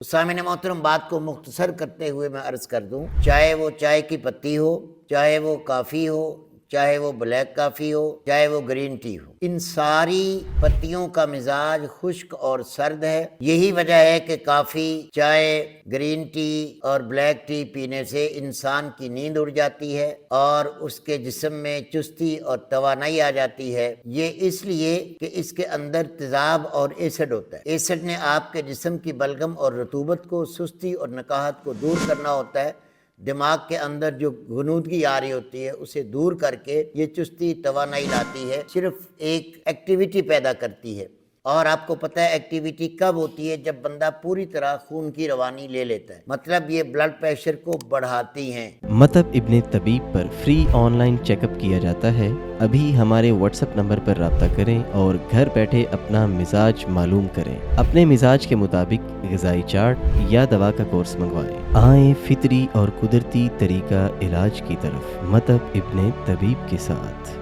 सामिन मोहतरम, बात को मुख्तसर करते हुए मैं अर्ज़ कर दूं, चाहे वो चाय की पत्ती हो, चाहे वो काफ़ी हो, चाहे वो ब्लैक काफ़ी हो, चाहे वो ग्रीन टी हो, इन सारी पत्तियों का मिजाज खुश्क और सर्द है। यही वजह है कि काफ़ी, चाय, ग्रीन टी और ब्लैक टी पीने से इंसान की नींद उड़ जाती है और उसके जिस्म में चुस्ती और तवानाई आ जाती है। ये इसलिए कि इसके अंदर तेज़ाब और एसिड होता है। एसिड ने आपके जिस्म की बलगम और रतूबत को, सुस्ती और नकाहत को दूर करना होता है। दिमाग के अंदर जो गुनूदगी आ रही होती है उसे दूर करके ये चुस्ती तवानाई लाती है, सिर्फ एक एक्टिविटी पैदा करती है। और आपको पता है एक्टिविटी कब होती है? जब बंदा पूरी तरह खून की रवानी ले लेता है, मतलब ये ब्लड प्रेशर को बढ़ाती हैं। मतब इब्ने तबीब पर फ्री ऑनलाइन चेकअप किया जाता है। अभी हमारे व्हाट्सएप नंबर पर राब्ता करें और घर बैठे अपना मिजाज मालूम करें। अपने मिजाज के मुताबिक ग़िज़ाई चार्ट या दवा का कोर्स मंगवाएं। आए फितरी और कुदरती तरीका इलाज की तरफ मतब इब्ने तबीब के साथ।